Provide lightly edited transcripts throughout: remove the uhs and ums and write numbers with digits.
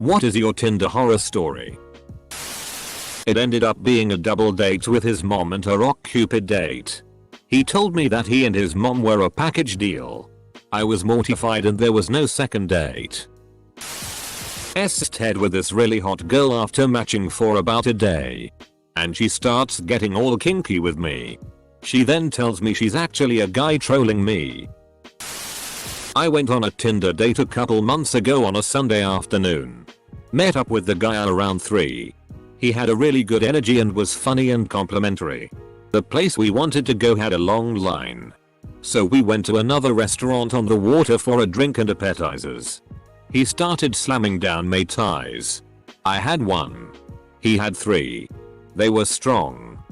What is your Tinder horror story? It ended up being a double date with his mom and a OkCupid date. He told me that he and his mom were a package deal. I was mortified and there was no second date. Head with this really hot girl after matching for about a day. And she starts getting all kinky with me. She then tells me she's actually a guy trolling me. I went on a Tinder date a couple months ago on a Sunday afternoon. Met up with the guy around 3. He had a really good energy and was funny and complimentary. The place we wanted to go had a long line. So we went to another restaurant on the water for a drink and appetizers. He started slamming down Mai Tais. I had 1. He had 3. They were strong.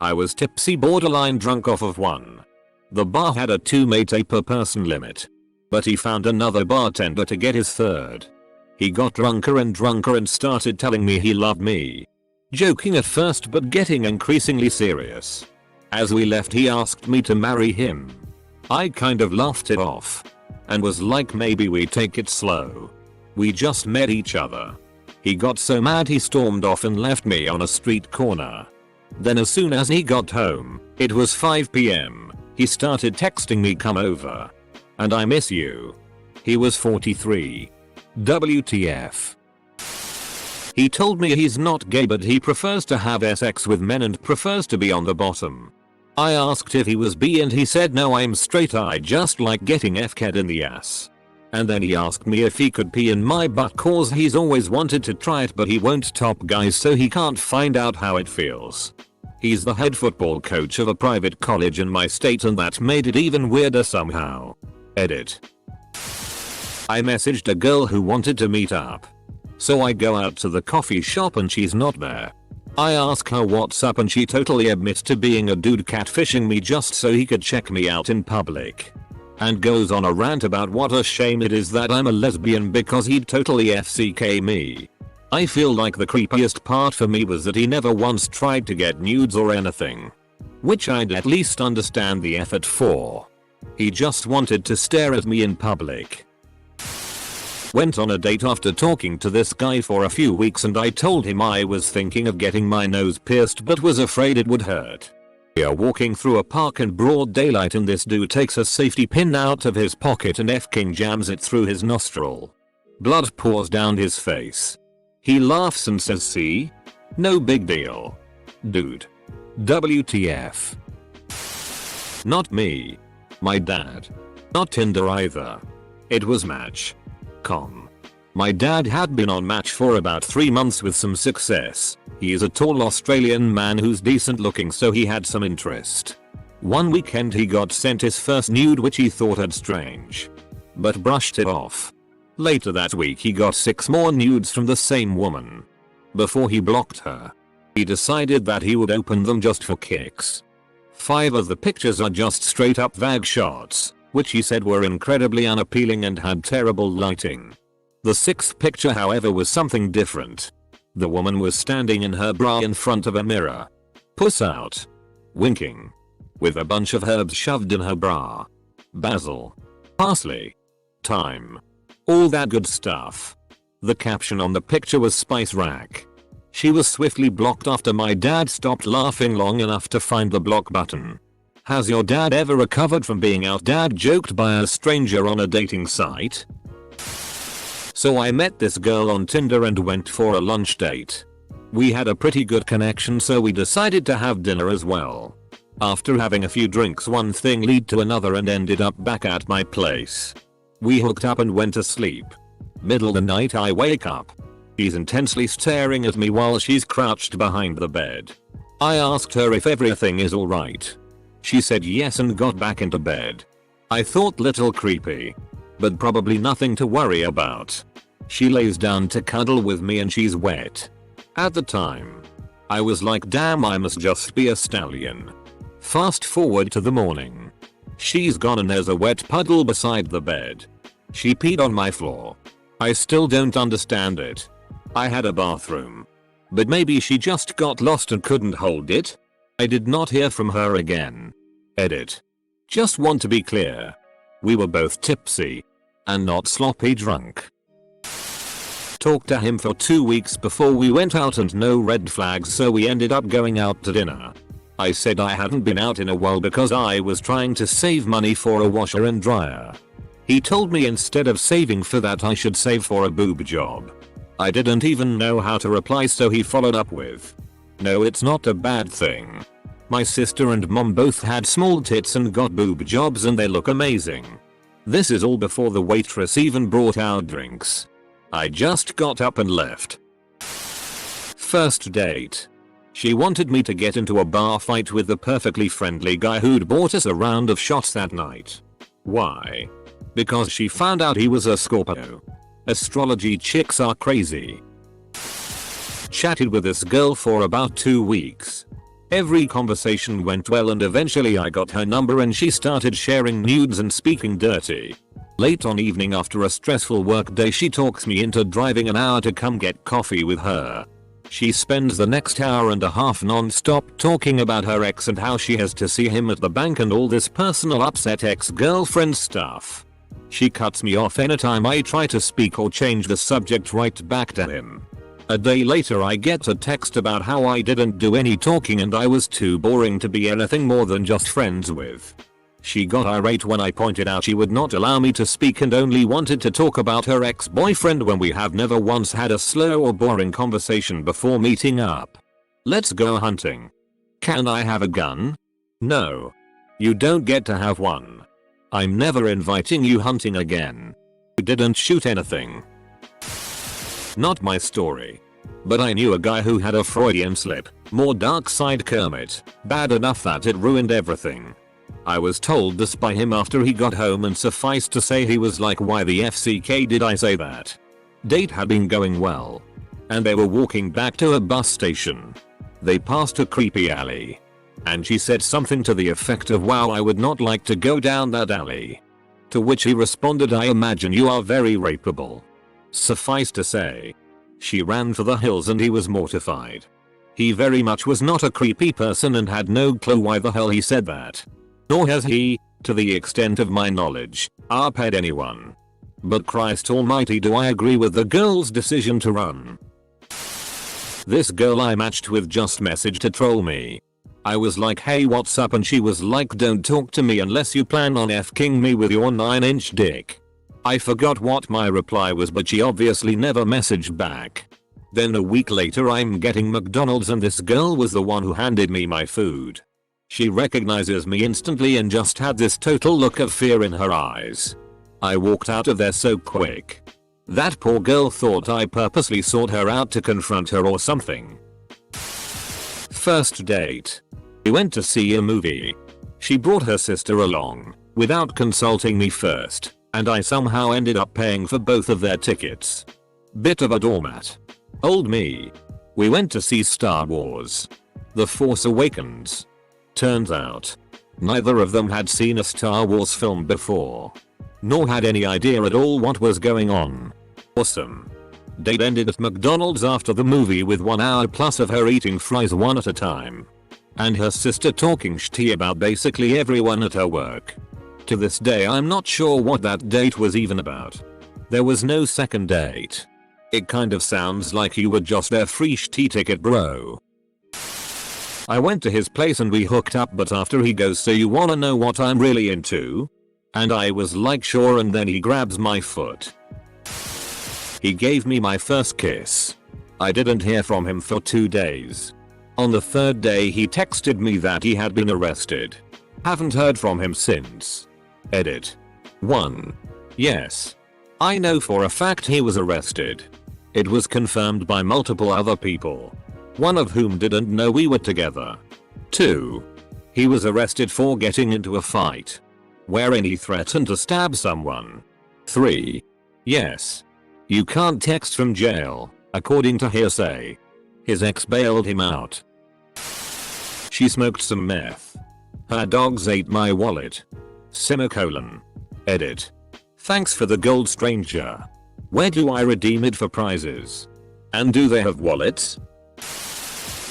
I was tipsy, borderline drunk off of 1. The bar had a 2 Mai Tai per person limit. But he found another bartender to get his 3rd. He got drunker and started telling me he loved me. Joking at first but getting increasingly serious. As we left he asked me to marry him. I kind of laughed it off. And was like, maybe we take it slow. We just met each other. He got so mad he stormed off and left me on a street corner. Then as soon as he got home, it was 5 PM, he started texting me, come over. And I miss you. He was 43. WTF. He told me he's not gay but he prefers to have sex with men and prefers to be on the bottom. I asked if he was bi and he said no, I'm straight, I just like getting F-ked in the ass. And then he asked me if he could pee in my butt cause he's always wanted to try it but he won't top guys so he can't find out how it feels. He's the head football coach of a private college in my state and that made it even weirder somehow. Edit. I messaged a girl who wanted to meet up. So I go out to the coffee shop and she's not there. I ask her what's up and she totally admits to being a dude catfishing me just so he could check me out in public. And goes on a rant about what a shame it is that I'm a lesbian because he'd totally FCK me. I feel like the creepiest part for me was that he never once tried to get nudes or anything. Which I'd at least understand the effort for. He just wanted to stare at me in public. Went on a date after talking to this guy for a few weeks and I told him I was thinking of getting my nose pierced but was afraid it would hurt. We are walking through a park in broad daylight and this dude takes a safety pin out of his pocket and F-king jams it through his nostril. Blood pours down his face. He laughs and says, see? No big deal. Dude. WTF. Not me. My dad. Not Tinder either. It was Match. My dad had been on Match for about 3 months with some success. He is a tall Australian man who's decent looking so he had some interest. One weekend he got sent his first nude which he thought had strange. But brushed it off. Later that week he got 6 more nudes from the same woman. Before he blocked her. He decided that he would open them just for kicks. 5 of the pictures are just straight up vag shots, which he said were incredibly unappealing and had terrible lighting. The 6th picture however was something different. The woman was standing in her bra in front of a mirror. Puss out. Winking. With a bunch of herbs shoved in her bra. Basil. Parsley. Thyme. All that good stuff. The caption on the picture was spice rack. She was swiftly blocked after my dad stopped laughing long enough to find the block button. Has your dad ever recovered from being out dad joked by a stranger on a dating site? So I met this girl on Tinder and went for a lunch date. We had a pretty good connection so we decided to have dinner as well. After having a few drinks one thing led to another and ended up back at my place. We hooked up and went to sleep. Middle of the night I wake up. She's intensely staring at me while she's crouched behind the bed. I asked her if everything is alright. She said yes and got back into bed. I thought little creepy. But probably nothing to worry about. She lays down to cuddle with me and she's wet. At the time, I was like damn I must just be a stallion. Fast forward to the morning. She's gone and there's a wet puddle beside the bed. She peed on my floor. I still don't understand it. I had a bathroom. But maybe she just got lost and couldn't hold it? I did not hear from her again. Edit. Just want to be clear. We were both tipsy. And not sloppy drunk. Talked to him for 2 weeks before we went out and no red flags, so we ended up going out to dinner. I said I hadn't been out in a while because I was trying to save money for a washer and dryer. He told me instead of saving for that I should save for a boob job. I didn't even know how to reply, so he followed up with, "No, it's not a bad thing. My sister and mom both had small tits and got boob jobs and they look amazing." This is all before the waitress even brought out drinks. I just got up and left. First date. She wanted me to get into a bar fight with the perfectly friendly guy who'd bought us a round of shots that night. Why? Because she found out he was a Scorpio. Astrology chicks are crazy. Chatted with this girl for about 2 weeks. Every conversation went well and eventually I got her number and she started sharing nudes and speaking dirty. Late on evening after a stressful work day, she talks me into driving an hour to come get coffee with her. She spends the next hour and a half non-stop talking about her ex and how she has to see him at the bank and all this personal upset ex-girlfriend stuff. She cuts me off anytime I try to speak or change the subject right back to him. A day later I get a text about how I didn't do any talking and I was too boring to be anything more than just friends with. She got irate when I pointed out she would not allow me to speak and only wanted to talk about her ex-boyfriend when we have never once had a slow or boring conversation before meeting up. Let's go hunting. Can I have a gun? No. You don't get to have one. I'm never inviting you hunting again. You didn't shoot anything. Not my story. But I knew a guy who had a Freudian slip, more dark side Kermit, bad enough that it ruined everything. I was told this by him after he got home and suffice to say he was like, "Why the FCK did I say that?" Date had been going well. And they were walking back to a bus station. They passed a creepy alley. And she said something to the effect of, "Wow, I would not like to go down that alley." To which he responded, "I imagine you are very rapeable." Suffice to say, she ran for the hills and he was mortified. He very much was not a creepy person and had no clue why the hell he said that. Nor has he, to the extent of my knowledge, paid anyone. But Christ almighty, do I agree with the girl's decision to run. This girl I matched with just messaged to troll me. I was like, "Hey, what's up?" and she was like, "Don't talk to me unless you plan on f-king me with your 9-inch dick." I forgot what my reply was, but she obviously never messaged back. Then a week later I'm getting McDonald's and this girl was the one who handed me my food. She recognizes me instantly and just had this total look of fear in her eyes. I walked out of there so quick. That poor girl thought I purposely sought her out to confront her or something. First date. We went to see a movie. She brought her sister along, without consulting me first, and I somehow ended up paying for both of their tickets. Bit of a doormat. Old me. We went to see Star Wars: The Force Awakens. Turns out, neither of them had seen a Star Wars film before. Nor had any idea at all what was going on. Awesome. Date ended at McDonald's after the movie with 1 hour plus of her eating fries one at a time. And her sister talking shitty about basically everyone at her work. To this day I'm not sure what that date was even about. There was no second date. It kind of sounds like you were just their free shitty ticket, bro. I went to his place and we hooked up, but after he goes, "So you wanna know what I'm really into?" And I was like, "Sure," and then he grabs my foot. He gave me my first kiss. I didn't hear from him for 2 days. On the 3rd day he texted me that he had been arrested. Haven't heard from him since. Edit. 1. Yes. I know for a fact he was arrested. It was confirmed by multiple other people, one of whom didn't know we were together. 2. He was arrested for getting into a fight, wherein he threatened to stab someone. 3. Yes. You can't text from jail, according to hearsay. His ex bailed him out. She smoked some meth. Her dogs ate my wallet. Semicolon. Edit. Thanks for the gold, stranger. Where do I redeem it for prizes? And do they have wallets?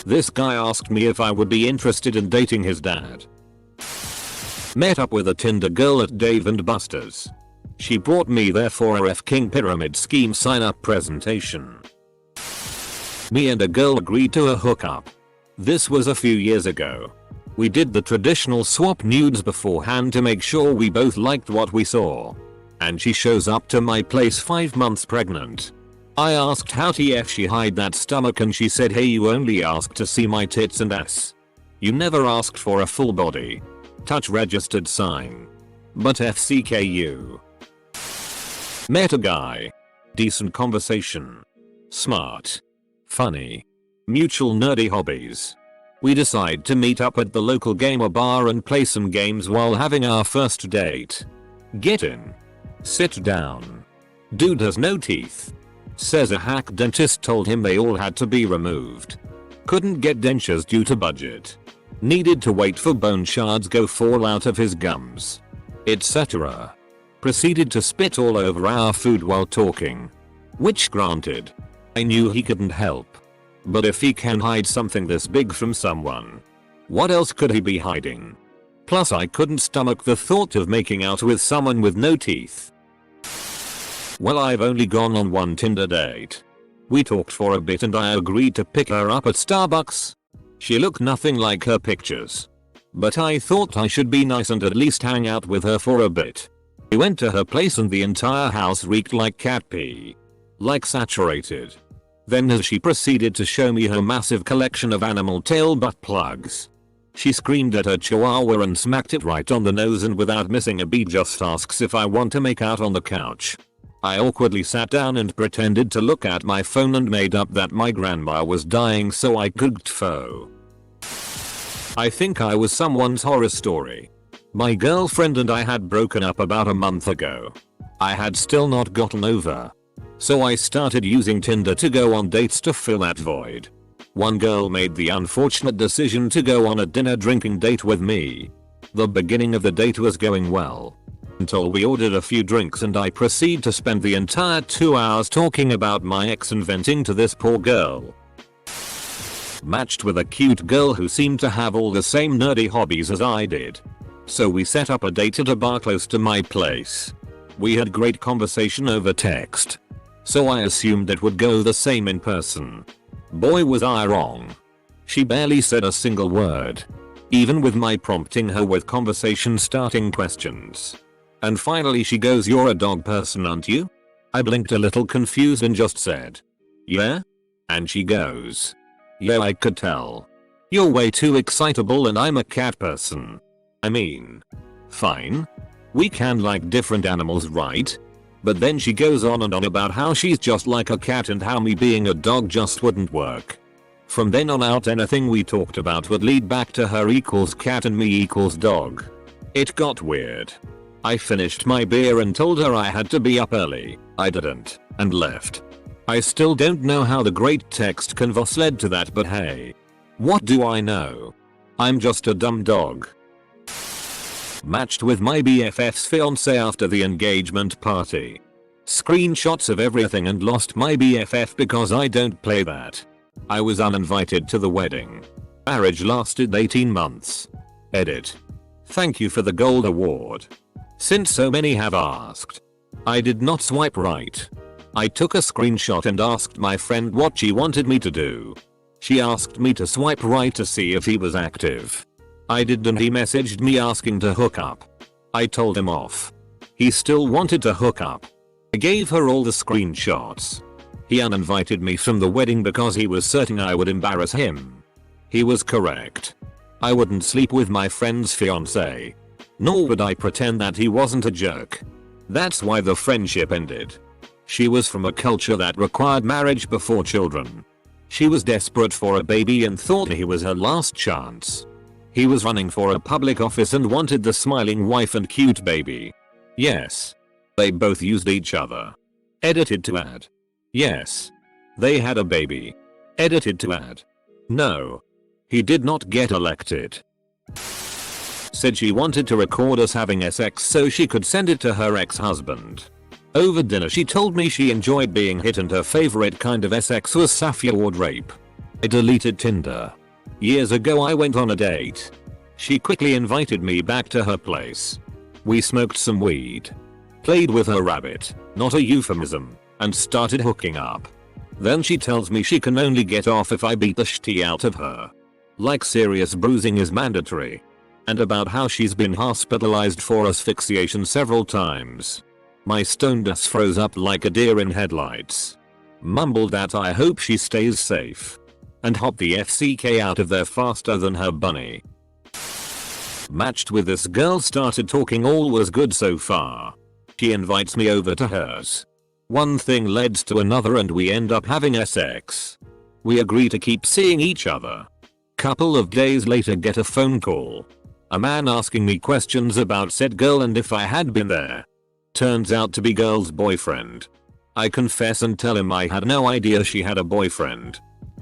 This guy asked me if I would be interested in dating his dad. Met up with a Tinder girl at Dave & Buster's. She brought me there for a King pyramid scheme sign up presentation. Me and a girl agreed to a hookup. This was a few years ago. We did the traditional swap nudes beforehand to make sure we both liked what we saw. And she shows up to my place 5 months pregnant. I asked how TF she hide that stomach and she said, hey, you only asked to see my tits and ass. You never asked for a full body. Touch registered sign. But FCKU. Met a guy. Decent conversation. Smart. Funny. Mutual nerdy hobbies. We decide to meet up at the local gamer bar and play some games while having our first date. Get in. Sit down. Dude has no teeth. Says a hack dentist told him they all had to be removed. Couldn't get dentures due to budget. Needed to wait for bone shards go fall out of his gums. Etc. Proceeded to spit all over our food while talking. Which granted. I knew he couldn't help. But if he can hide something this big from someone, what else could he be hiding? Plus I couldn't stomach the thought of making out with someone with no teeth. Well, I've only gone on one Tinder date. We talked for a bit and I agreed to pick her up at Starbucks. She looked nothing like her pictures. But I thought I should be nice and at least hang out with her for a bit. We went to her place and the entire house reeked like cat pee. Like saturated. Then as she proceeded to show me her massive collection of animal tail butt plugs. She screamed at her chihuahua and smacked it right on the nose and without missing a beat just asks if I want to make out on the couch. I awkwardly sat down and pretended to look at my phone and made up that my grandma was dying so I could gtfo. I think I was someone's horror story. My girlfriend and I had broken up about a month ago. I had still not gotten over. So I started using Tinder to go on dates to fill that void. One girl made the unfortunate decision to go on a dinner drinking date with me. The beginning of the date was going well. Until we ordered a few drinks and I proceed to spend the entire 2 hours talking about my ex and venting to this poor girl. Matched with a cute girl who seemed to have all the same nerdy hobbies as I did. So we set up a date at a bar close to my place. We had great conversation over text. So I assumed it would go the same in person. Boy, was I wrong. She barely said a single word. Even with my prompting her with conversation starting questions. And finally she goes, "You're a dog person, aren't you?" I blinked a little confused and just said, "Yeah?" And she goes, "Yeah, I could tell. You're way too excitable and I'm a cat person. I mean, fine. We can like different animals, right?" But then she goes on and on about how she's just like a cat and how me being a dog just wouldn't work. From then on out anything we talked about would lead back to her equals cat and me equals dog. It got weird. I finished my beer and told her I had to be up early. I didn't, and left. I still don't know how the great text converse led to that, but hey. What do I know? I'm just a dumb dog. Matched with my BFF's fiance after the engagement party. Screenshots of everything and lost my BFF because I don't play that. I was uninvited to the wedding. Marriage lasted 18 months. Edit. Thank you for the gold award. Since so many have asked. I did not swipe right. I took a screenshot and asked my friend what she wanted me to do. She asked me to swipe right to see if he was active. I did and he messaged me asking to hook up. I told him off. He still wanted to hook up. I gave her all the screenshots. He uninvited me from the wedding because he was certain I would embarrass him. He was correct. I wouldn't sleep with my friend's fiance. Nor would I pretend that he wasn't a jerk. That's why the friendship ended. She was from a culture that required marriage before children. She was desperate for a baby and thought he was her last chance. He was running for a public office and wanted the smiling wife and cute baby. Yes. They both used each other. Edited to add. Yes. They had a baby. Edited to add. No. He did not get elected. Said she wanted to record us having sex so she could send it to her ex-husband. Over dinner she told me she enjoyed being hit and her favorite kind of sex was safflower rape. I deleted Tinder. Years ago I went on a date. She quickly invited me back to her place. We smoked some weed. Played with her rabbit, not a euphemism, and started hooking up. Then she tells me she can only get off if I beat the shit out of her. Like serious bruising is mandatory. And about how she's been hospitalized for asphyxiation several times. My stoned ass froze up like a deer in headlights. Mumbled that I hope she stays safe. And hopped the FCK out of there faster than her bunny. Matched with this girl, started talking, all was good so far. She invites me over to hers. One thing leads to another and we end up having sex. We agree to keep seeing each other. Couple of days later get a phone call. A man asking me questions about said girl and if I had been there. Turns out to be girl's boyfriend. I confess and tell him I had no idea she had a boyfriend.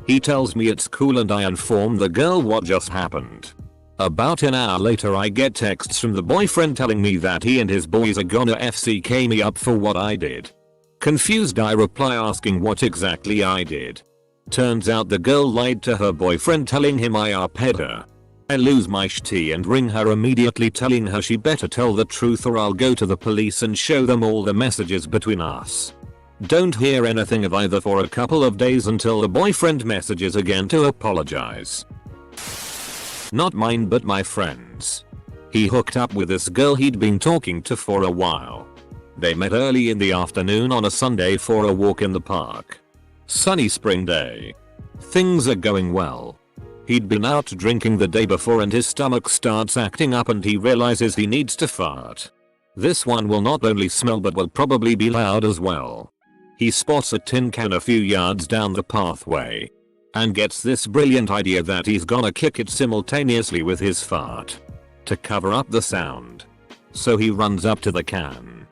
He tells me it's cool and I inform the girl what just happened. About an hour later I get texts from the boyfriend telling me that he and his boys are gonna FCK me up for what I did. Confused I reply asking what exactly I did. Turns out the girl lied to her boyfriend telling him I arped her. I lose my shit and ring her immediately telling her she better tell the truth or I'll go to the police and show them all the messages between us. Don't hear anything of either for a couple of days until the boyfriend messages again to apologize. Not mine but my friend's. He hooked up with this girl he'd been talking to for a while. They met early in the afternoon on a Sunday for a walk in the park. Sunny spring day. Things are going well. He'd been out drinking the day before and his stomach starts acting up and he realizes he needs to fart. This one will not only smell but will probably be loud as well. He spots a tin can a few yards down the pathway. And gets this brilliant idea that he's gonna kick it simultaneously with his fart. To cover up the sound. So he runs up to the can.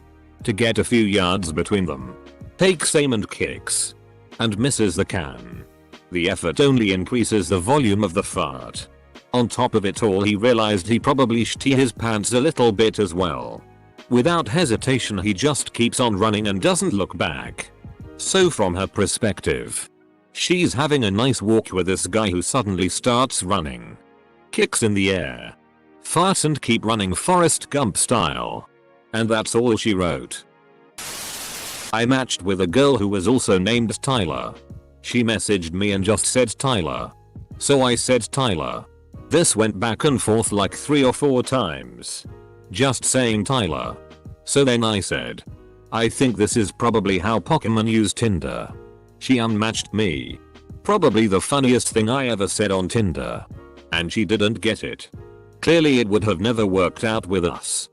To get a few yards between them. Takes aim and kicks. And misses the can. The effort only increases the volume of the fart. On top of it all he realized he probably shit his pants a little bit as well. Without hesitation he just keeps on running and doesn't look back. So from her perspective, she's having a nice walk with this guy who suddenly starts running. Kicks in the air. Farts and keep running Forrest Gump style. And that's all she wrote. I matched with a girl who was also named Tyler. She messaged me and just said Tyler. So I said Tyler. This went back and forth like 3 or 4 times. Just saying Tyler. So then I said, I think this is probably how Pokemon use Tinder. She unmatched me. Probably the funniest thing I ever said on Tinder. And she didn't get it. Clearly it would have never worked out with us.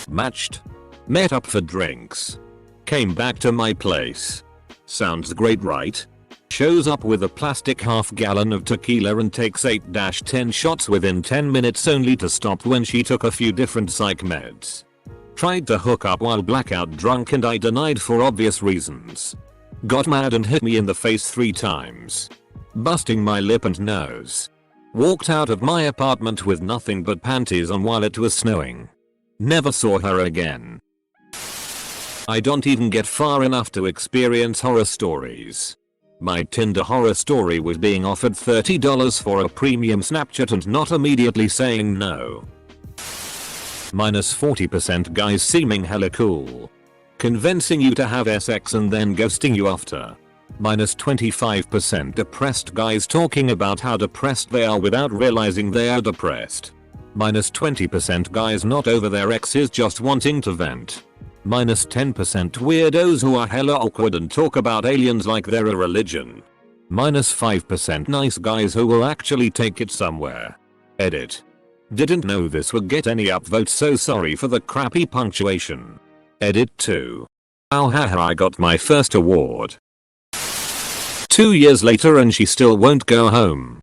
Matched. Met up for drinks. Came back to my place. Sounds great, right? Shows up with a plastic half-gallon of tequila and takes 8-10 shots within 10 minutes only to stop when she took a few different psych meds. Tried to hook up while blackout drunk and I denied for obvious reasons. Got mad and hit me in the face 3 times. Busting my lip and nose. Walked out of my apartment with nothing but panties on while it was snowing. Never saw her again. I don't even get far enough to experience horror stories. My Tinder horror story was being offered $30 for a premium Snapchat and not immediately saying no. Minus 40% guys seeming hella cool. Convincing you to have sex and then ghosting you after. Minus 25% depressed guys talking about how depressed they are without realizing they are depressed. Minus 20% guys not over their exes just wanting to vent. Minus 10% weirdos who are hella awkward and talk about aliens like they're a religion. Minus 5% nice guys who will actually take it somewhere. Edit. Didn't know this would get any upvotes, so sorry for the crappy punctuation. Edit 2. Ow haha, I got my first award. 2 years later and she still won't go home.